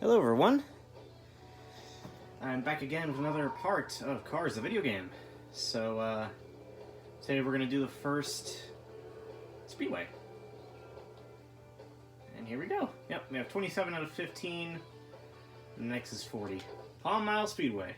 Hello everyone, I'm back again with another part of Cars, the video game. So, today we're going to do the first Speedway. And here we go. Yep, we have 27 out of 15, and the next is 40. Palm Mile Speedway.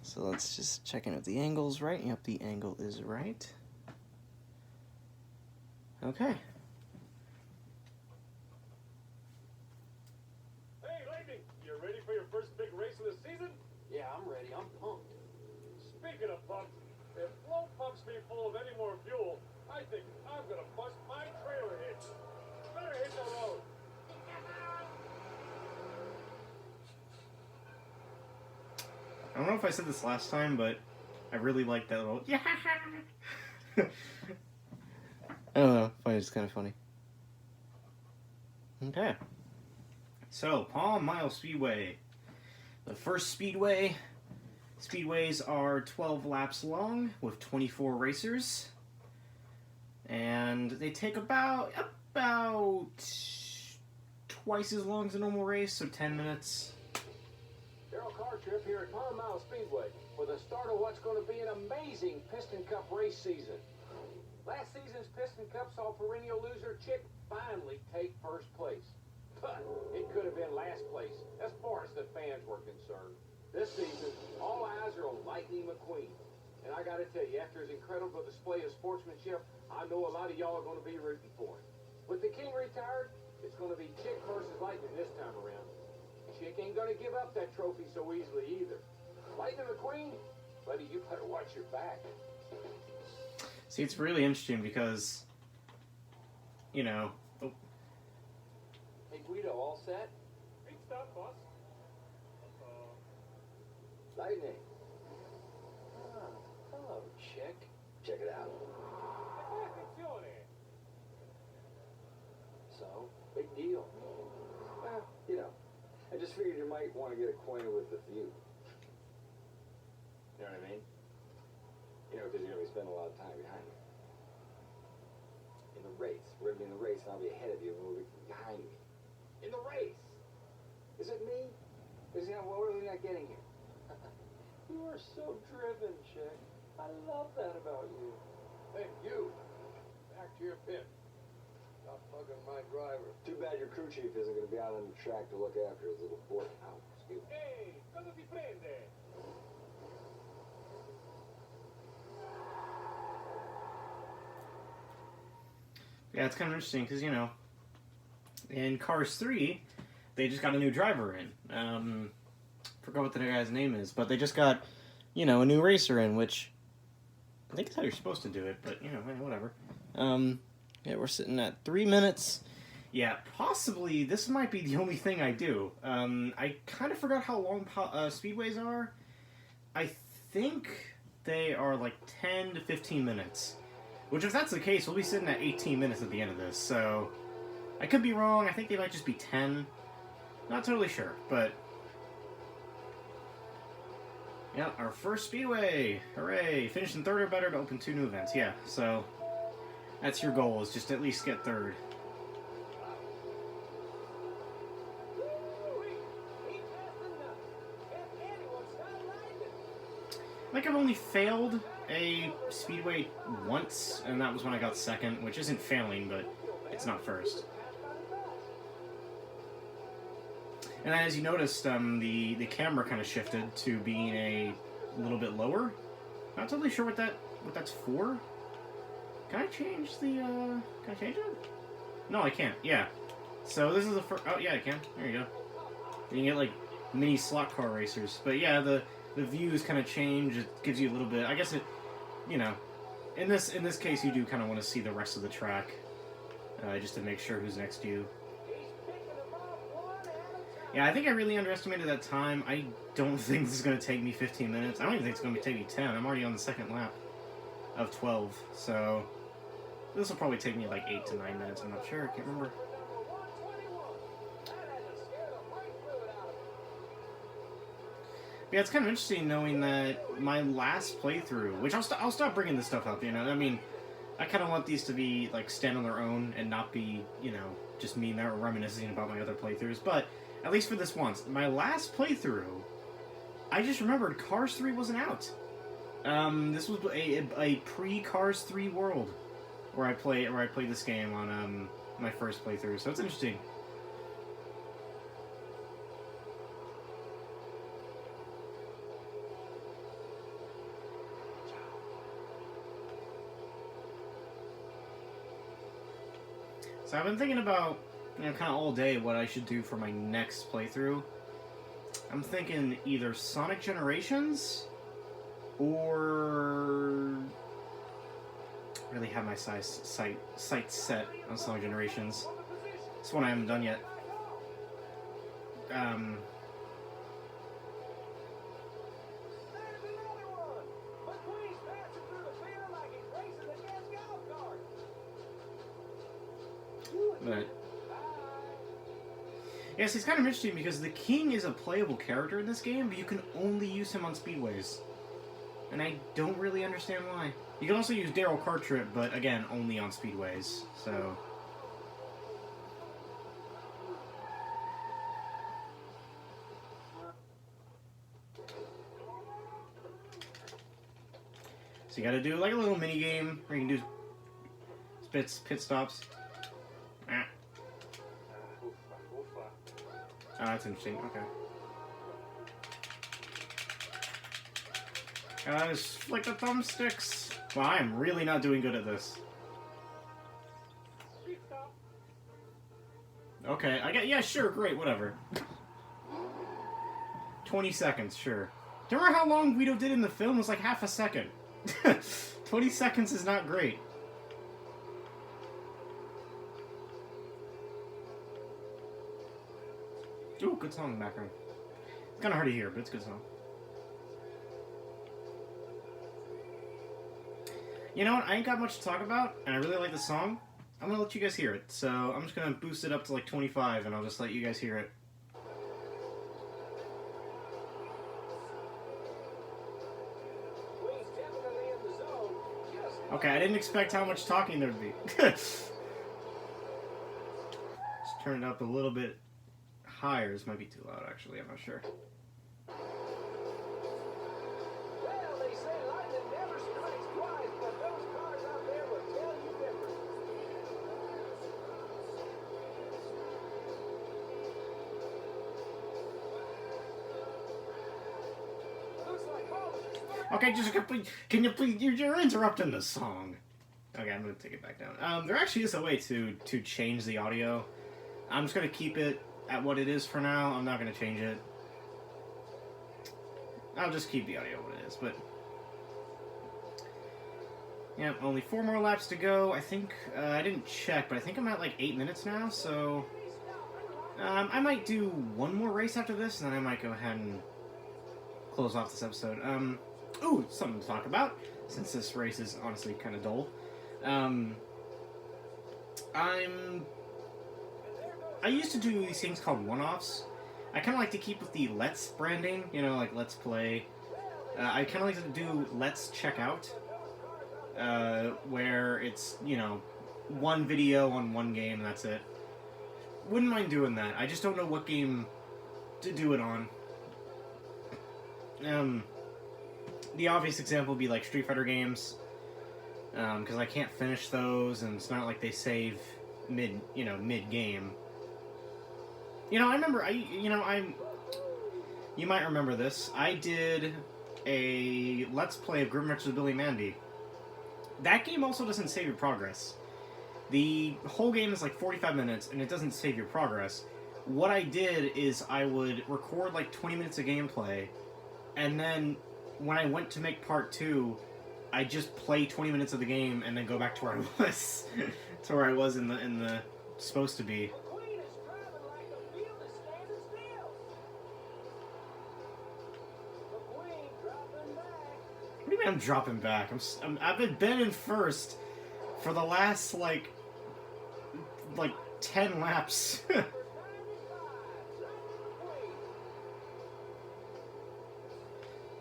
So let's just check in if the angle's right. Yep, the angle is right. Okay. Yeah, I'm ready. I'm pumped. Speaking of pumps, if flow pumps me full of any more fuel, I think I'm gonna bust my trailer hitch. Better hit the road. I don't know if I said this last time, but I really like that little yeah. I don't know. I find it's kind of funny. Okay. So, Palm Mile Speedway. The first Speedway. Speedways are 12 laps long with 24 racers. And they take about twice as long as a normal race, so 10 minutes. Darrell car trip here at Palm Mile Speedway for the start of what's going to be an amazing Piston Cup race season. Last season's Piston Cup saw perennial loser Chick finally take first place. But it could have been last place, as far as the fans were concerned. This season, all eyes are on Lightning McQueen. And I got to tell you, after his incredible display of sportsmanship, I know a lot of y'all are going to be rooting for him. With the King retired, it's going to be Chick versus Lightning this time around. Chick ain't going to give up that trophy so easily either. Lightning McQueen, buddy, you better watch your back. See, it's really interesting because, you know... Hey, Guido, all set? Big stop, boss. Lightning. Ah, hello, Chick. Check it out. So, big deal. Well, you know, I just figured you might want to get acquainted with the view. You know what I mean? You know, because you're going to be spending a lot of time behind me. In the race. We're going to be in the race, and I'll be ahead of you, and we'll be behind me. In the race! Is it me? Is, you know, what are we not getting here? You are so driven, Chick. I love that about you. Hey, you. Back to your pit. Stop bugging my driver. Too bad your crew chief isn't going to be out on the track to look after his little boy. Oh, excuse me. Hey, cosa ti prende? Yeah, it's kind of interesting because, you know, in Cars 3, they just got a new driver in. Forgot what the guy's name is, but they just got, you know, a new racer in, which I think is how you're supposed to do it, but, you know, whatever. Yeah, we're sitting at 3 minutes. Yeah, possibly this might be the only thing I do. I kind of forgot how long speedways are. I think they are like 10 to 15 minutes. Which, if that's the case, we'll be sitting at 18 minutes at the end of this, so... I could be wrong, I think they might just be 10. Not totally sure, but... Yeah, our first Speedway! Hooray! Finish in third or better to open 2 new events, yeah, so... That's your goal, is just at least get third. I think I've only failed a Speedway once, and that was when I got second, which isn't failing, but it's not first. And as you noticed, the camera kind of shifted to being a little bit lower. Not totally sure what that's for. Can I change the, can I change it? No, I can't, yeah. So this is the first, oh yeah, I can. There you go. You can get like mini slot car racers. But yeah, the views kind of change. It gives you a little bit, I guess it, you know, in this case you do kind of want to see the rest of the track. Just to make sure who's next to you. Yeah, I think I really underestimated that time. I don't think this is going to take me 15 minutes. I don't even think it's going to take me 10. I'm already on the second lap of 12. So this will probably take me like 8 to 9 minutes. I'm not sure. I can't remember. Yeah, it's kind of interesting knowing that my last playthrough, which I'll stop bringing this stuff up, you know. I mean, I kind of want these to be, like, stand on their own and not be, you know, just me reminiscing about my other playthroughs, but at least for this once. My last playthrough, I just remembered Cars 3 wasn't out. This was a pre-Cars 3 world where I played this game on my first playthrough, so it's interesting. So I've been thinking about, kind of all day what I should do for my next playthrough. I'm thinking either Sonic Generations or really have my sights set on Sonic Generations. It's one I haven't done yet. But yes, it's kind of interesting because the King is a playable character in this game, but you can only use him on speedways. And I don't really understand why. You can also use Daryl Cartrip, but again, only on speedways, so... So you gotta do like a little mini game where you can do pit stops. Ah. Oh, that's interesting. Okay. Guys, flick the thumbsticks. Well, I am really not doing good at this. Okay, yeah, sure, great, whatever. 20 seconds, sure. Do you remember how long Guido did in the film? It was like half a second. 20 seconds is not great. Ooh, good song in the background. It's kind of hard to hear, but it's a good song. You know what? I ain't got much to talk about, and I really like the song. I'm gonna let you guys hear it. So I'm just gonna boost it up to like 25, and I'll just let you guys hear it. Okay, I didn't expect how much talking there'd be. Just turn it up a little bit higher. This might be too loud, actually. I'm not sure. Well, they say lightning never strikes twice, but those cars out there will tell you different. Looks like all of this. Okay, just can you please? You're interrupting the song. Okay, I'm gonna take it back down. There actually is a way to change the audio. I'm just gonna keep it at what it is for now. I'm not gonna change it. I'll just keep the audio what it is. But yeah, only 4 more laps to go. I think I didn't check, but I think I'm at like 8 minutes now. So I might do one more race after this, and then I might go ahead and close off this episode. Ooh, something to talk about, since this race is honestly kind of dull. I used to do these things called one-offs. I kind of like to keep with the Let's branding, you know, like Let's Play. I kind of like to do Let's Check Out, where it's, you know, one video on one game and that's it. Wouldn't mind doing that. I just don't know what game to do it on. The obvious example would be like Street Fighter games, because I can't finish those, and it's not like they save mid-game. You know, I remember, you might remember this. I did a Let's Play of Grim Adventures of Billy Mandy. That game also doesn't save your progress. The whole game is like 45 minutes, and it doesn't save your progress. What I did is I would record like 20 minutes of gameplay, and then when I went to make part 2, I just play 20 minutes of the game and then go back to where I was, to where I was in the supposed to be. What do you mean I'm dropping back? I've been in first for the last like 10 laps.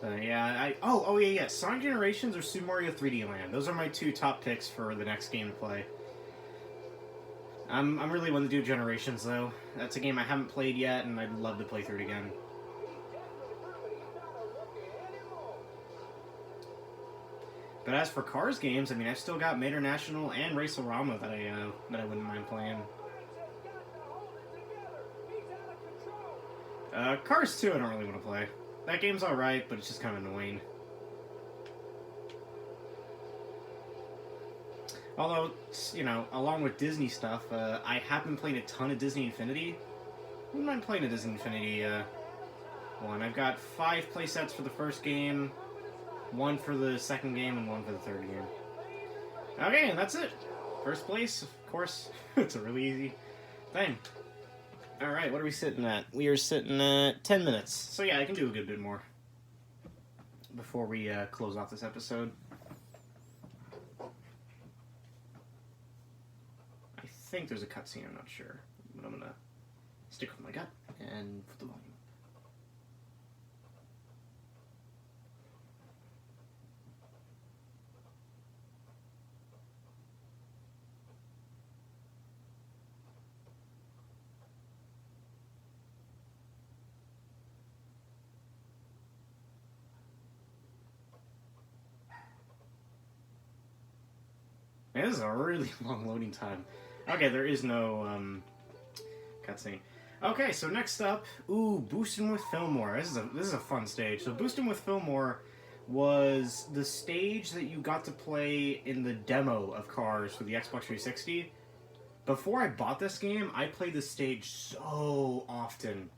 Yeah, yeah. Sonic Generations or Super Mario 3D Land. Those are my 2 top picks for the next game to play. I'm really wanting to do Generations, though. That's a game I haven't played yet, and I'd love to play through it again. But as for Cars games, I mean, I've still got Mater National and Racerama that I wouldn't mind playing. Cars 2 I don't really want to play. That game's alright, but it's just kind of annoying. Although, you know, along with Disney stuff, I have been playing a ton of Disney Infinity. I wouldn't mind playing a Disney Infinity one. I've got 5 playsets for the first game, 1 for the second game, and 1 for the third game. Okay, and that's it. First place, of course. It's a really easy thing. Alright, what are we sitting at? We are sitting at 10 minutes. So yeah, I can do a good bit more before we close off this episode. I think there's a cutscene, I'm not sure. But I'm gonna stick with my gut and put the volume. Man, this is a really long loading time. Okay, there is no cutscene. Okay, so next up, Boostin with Fillmore. This is a fun stage. So Boostin with Fillmore was the stage that you got to play in the demo of Cars for the Xbox 360. Before I bought this game, I played this stage so often.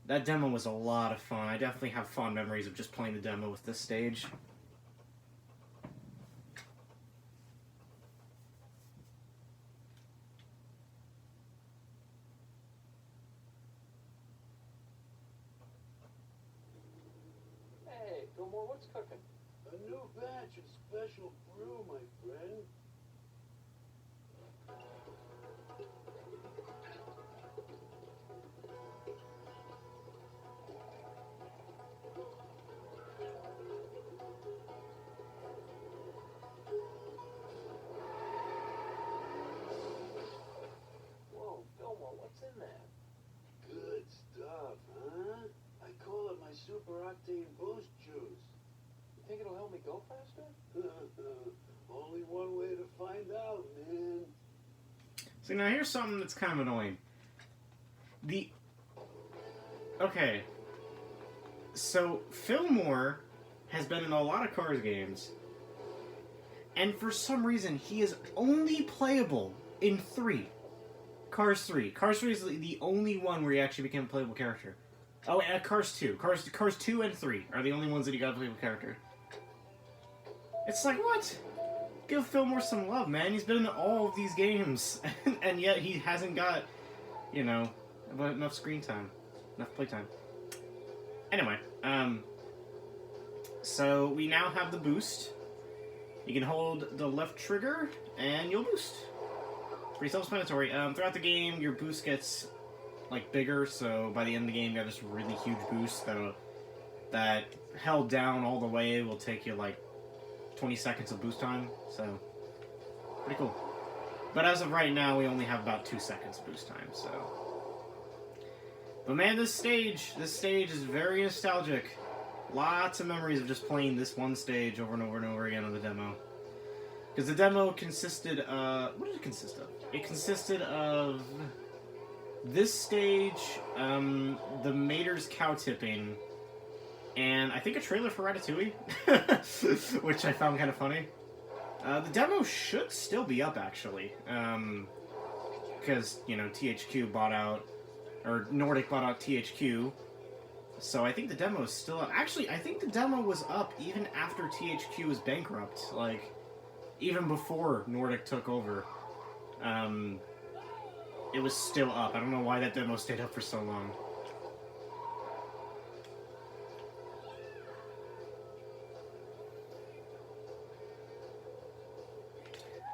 That demo was a lot of fun. I definitely have fond memories of just playing the demo with this stage. Fillmore, what's cooking? A new batch of special brew, my friend. Whoa, Fillmore, what's in there? Good stuff, huh? I call it my super octane boost juice. You think it'll help me go faster? Only one way to find out, man. So now here's something that's kind of annoying. Okay. So Fillmore has been in a lot of Cars games, and for some reason he is only playable in 3. Cars 3. Cars 3 is the only one where he actually became a playable character. Oh, and Cars 2. Cars 2 and 3 are the only ones that he got a playable character. It's like, what? Give Fillmore some love, man. He's been in all of these games, and yet he hasn't got, you know, enough screen time, enough playtime. Anyway, so we now have the boost. You can hold the left trigger, and you'll boost. Pretty self-explanatory. Throughout the game, your boost gets, like, bigger, so by the end of the game, you have this really huge boost that held down all the way will take you, like, 20 seconds of boost time, so pretty cool. But as of right now, we only have about 2 seconds boost time, so. But man, this stage is very nostalgic. Lots of memories of just playing this one stage over and over and over again on the demo. Because the demo consisted of, what did it consist of? It consisted of this stage, the Mater's cow tipping, and I think a trailer for Ratatouille, which I found kind of funny. The demo should still be up, actually, because, you know, THQ bought out, or Nordic bought out THQ, so I think the demo is still up. Actually, I think the demo was up even after THQ was bankrupt, like, even before Nordic took over. It was still up. I don't know why that demo stayed up for so long.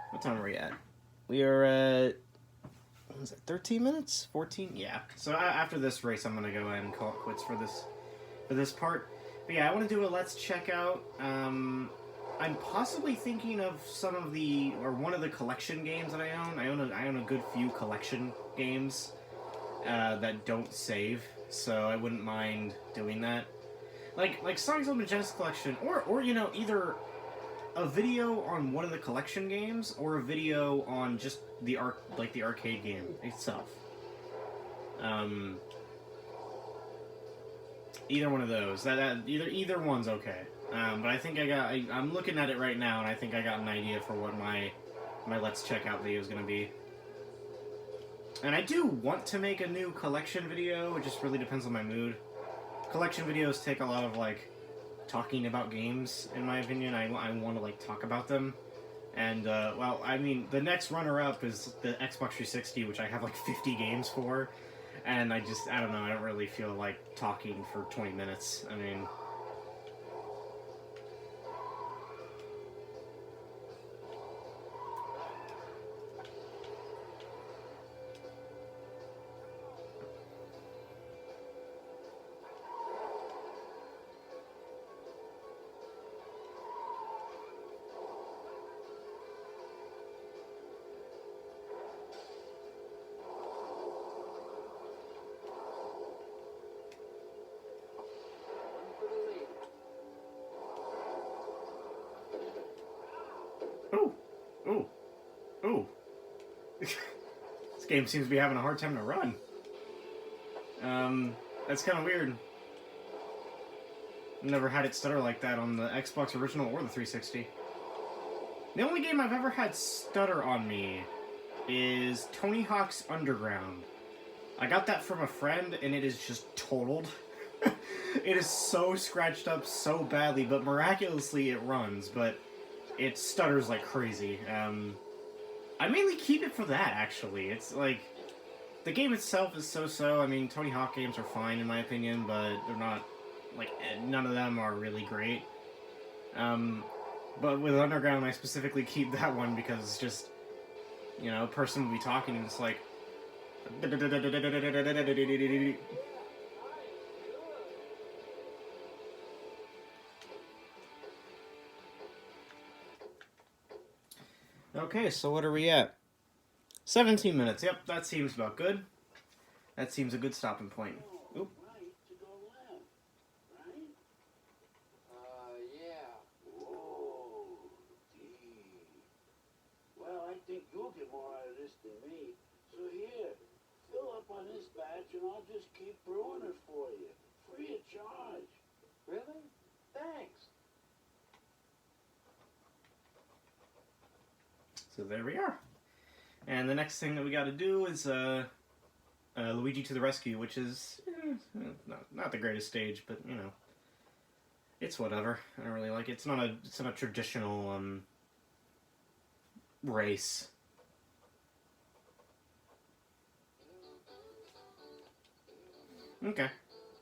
What time are we at? We are at, what is it, 13 minutes? 14? Yeah. So after this race, I'm going to go ahead and call it quits for this part. But yeah, I want to do a let's check out I'm possibly thinking of some of the, or one of the collection games that I own. I own a good few collection games that don't save, so I wouldn't mind doing that. Like Sonic's Ultimate Genesis Collection, or you know, either a video on one of the collection games or a video on just the arcade game itself. Either one of those. Either one's okay. But I think I'm looking at it right now, and I think I got an idea for what my Let's Check Out video is going to be. And I do want to make a new collection video. It just really depends on my mood. Collection videos take a lot of, like, talking about games, in my opinion. I want to, like, talk about them. And, well, I mean, the next runner-up is the Xbox 360, which I have, like, 50 games for. And I don't know, I don't really feel like talking for 20 minutes. I mean... Ooh! Ooh! Ooh! This game seems to be having a hard time to run. That's kind of weird. Never had it stutter like that on the Xbox original or the 360. The only game I've ever had stutter on me is Tony Hawk's Underground. I got that from a friend, and it is just totaled. It is so scratched up so badly, but miraculously it runs, but it stutters like crazy. I mainly keep it for that, actually. It's like, the game itself is so-so. I mean, Tony Hawk games are fine, in my opinion, but they're not, like, none of them are really great. But with Underground, I specifically keep that one because it's just, you know, a person will be talking and it's like... Okay, so what are we at? 17 minutes. Yep, that seems about good. That seems a good stopping point. Oop. Right to go left, right? Yeah. Whoa, gee. Well, I think you'll get more out of this than me. So here, fill up on this batch and I'll just keep brewing it for you. Free of charge. Really? Thanks. So there we are. And the next thing that we got to do is Luigi to the Rescue, which is not the greatest stage, but you know, it's whatever. I don't really like it. It's not a traditional race. Okay.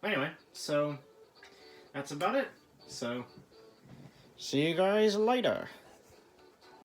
Anyway, so that's about it. So see you guys later.